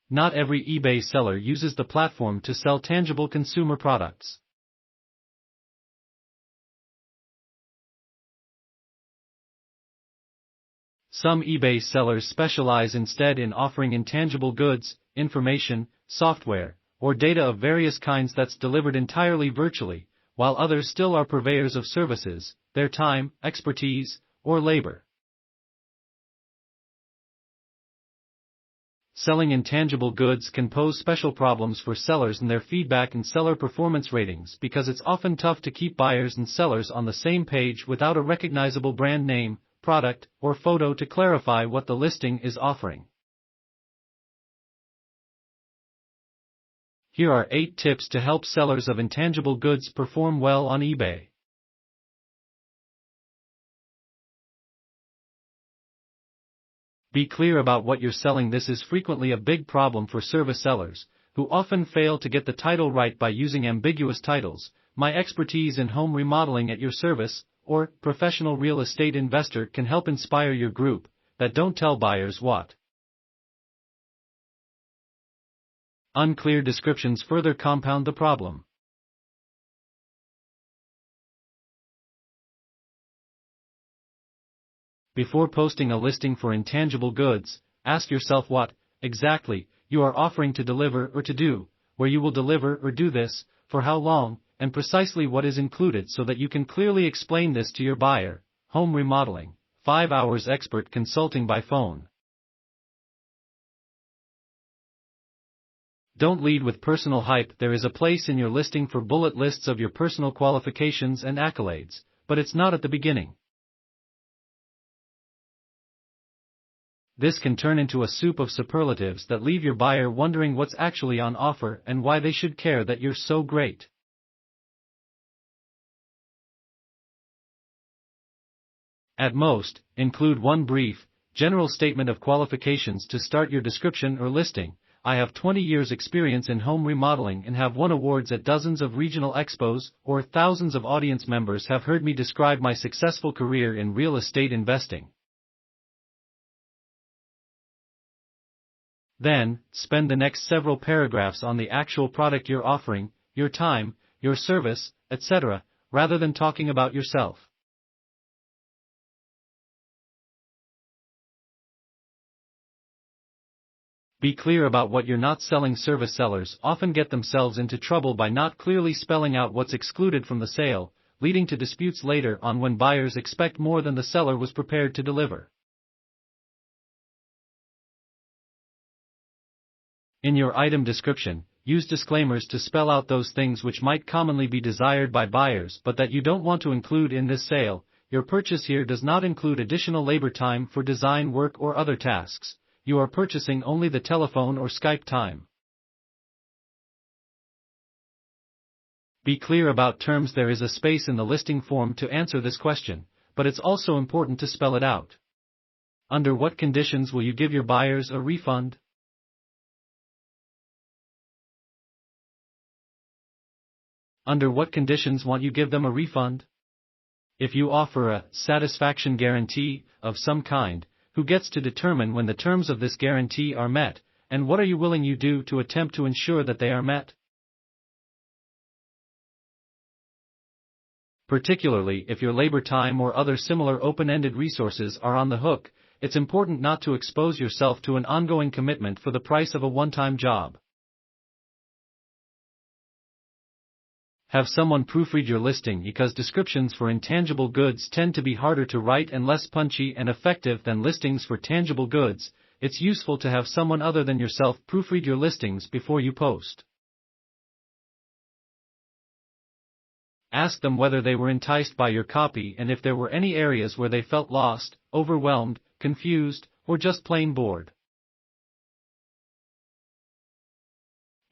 Not every eBay seller uses the platform to sell tangible consumer products. Some eBay sellers specialize instead in offering intangible goods, information, software, or data of various kinds that's delivered entirely virtually, while others still are purveyors of services, their time, expertise, or labor. Selling intangible goods can pose special problems for sellers in their feedback and seller performance ratings because it's often tough to keep buyers and sellers on the same page without a recognizable brand name, product, or photo to clarify what the listing is offering. Here are 8 tips to help sellers of intangible goods perform well on eBay. Be clear about what you're selling. This is frequently a big problem for service sellers, who often fail to get the title right by using ambiguous titles. My expertise in home remodeling at your service, or professional real estate investor can help inspire your group, that don't tell buyers what. Unclear descriptions further compound the problem. Before posting a listing for intangible goods, ask yourself what, exactly, you are offering to deliver or to do, where you will deliver or do this, for how long, and precisely what is included so that you can clearly explain this to your buyer. Home remodeling, 5 hours expert consulting by phone. Don't lead with personal hype. There is a place in your listing for bullet lists of your personal qualifications and accolades, but it's not at the beginning. This can turn into a soup of superlatives that leave your buyer wondering what's actually on offer and why they should care that you're so great. At most, include one brief, general statement of qualifications to start your description or listing. I have 20 years experience in home remodeling and have won awards at dozens of regional expos, or thousands of audience members have heard me describe my successful career in real estate investing. Then, spend the next several paragraphs on the actual product you're offering, your time, your service, etc., rather than talking about yourself. Be clear about what you're not selling. Service sellers often get themselves into trouble by not clearly spelling out what's excluded from the sale, leading to disputes later on when buyers expect more than the seller was prepared to deliver. In your item description, use disclaimers to spell out those things which might commonly be desired by buyers but that you don't want to include in this sale. Your purchase here does not include additional labor time for design work or other tasks. You are purchasing only the telephone or Skype time. Be clear about terms. There is a space in the listing form to answer this question, but it's also important to spell it out. Under what conditions will you give your buyers a refund? Under what conditions won't you give them a refund? If you offer a satisfaction guarantee of some kind, who gets to determine when the terms of this guarantee are met, and what are you willing to do to attempt to ensure that they are met? Particularly if your labor time or other similar open-ended resources are on the hook, it's important not to expose yourself to an ongoing commitment for the price of a one-time job. Have someone proofread your listing because descriptions for intangible goods tend to be harder to write and less punchy and effective than listings for tangible goods. It's useful to have someone other than yourself proofread your listings before you post. Ask them whether they were enticed by your copy and if there were any areas where they felt lost, overwhelmed, confused, or just plain bored.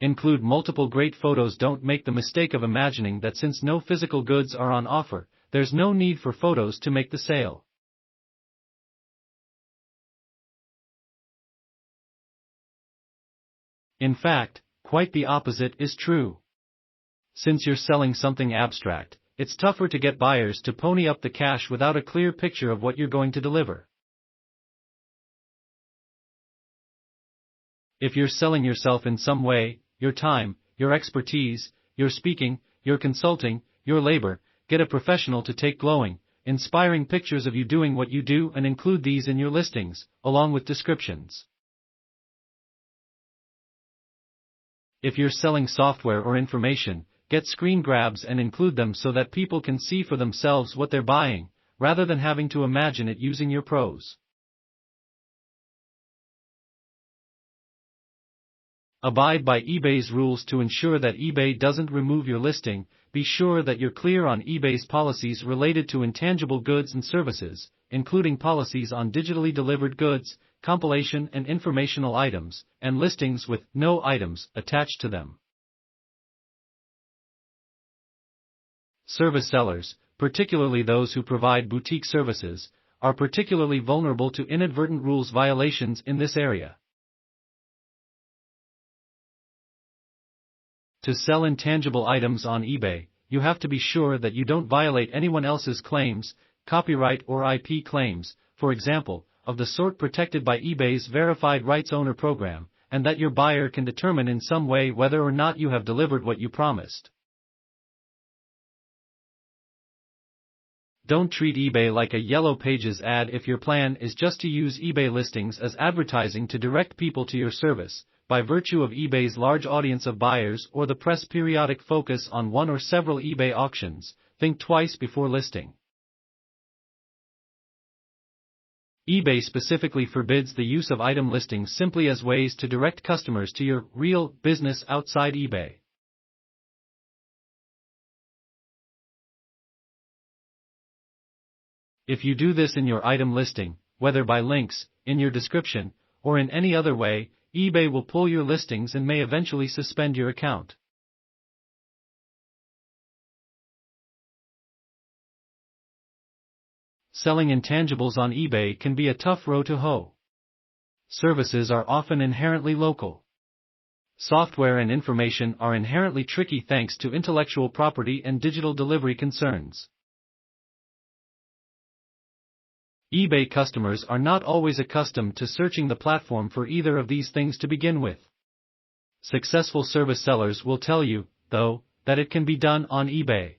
Include multiple great photos. Don't make the mistake of imagining that since no physical goods are on offer, there's no need for photos to make the sale. In fact, quite the opposite is true. Since you're selling something abstract, it's tougher to get buyers to pony up the cash without a clear picture of what you're going to deliver. If you're selling yourself in some way, your time, your expertise, your speaking, your consulting, your labor, get a professional to take glowing, inspiring pictures of you doing what you do and include these in your listings, along with descriptions. If you're selling software or information, get screen grabs and include them so that people can see for themselves what they're buying, rather than having to imagine it using your prose. Abide by eBay's rules to ensure that eBay doesn't remove your listing. Be sure that you're clear on eBay's policies related to intangible goods and services, including policies on digitally delivered goods, compilation and informational items, and listings with no items attached to them. Service sellers, particularly those who provide boutique services, are particularly vulnerable to inadvertent rules violations in this area. To sell intangible items on eBay, you have to be sure that you don't violate anyone else's claims, copyright or IP claims, for example, of the sort protected by eBay's Verified Rights Owner program, and that your buyer can determine in some way whether or not you have delivered what you promised. Don't treat eBay like a Yellow Pages ad if your plan is just to use eBay listings as advertising to direct people to your service, by virtue of eBay's large audience of buyers or the press periodic focus on one or several eBay auctions. Think twice before listing. eBay specifically forbids the use of item listings simply as ways to direct customers to your real business outside eBay. If you do this in your item listing, whether by links, in your description, or in any other way, eBay will pull your listings and may eventually suspend your account. Selling intangibles on eBay can be a tough row to hoe. Services are often inherently local. Software and information are inherently tricky thanks to intellectual property and digital delivery concerns. eBay customers are not always accustomed to searching the platform for either of these things to begin with. Successful service sellers will tell you, though, that it can be done on eBay.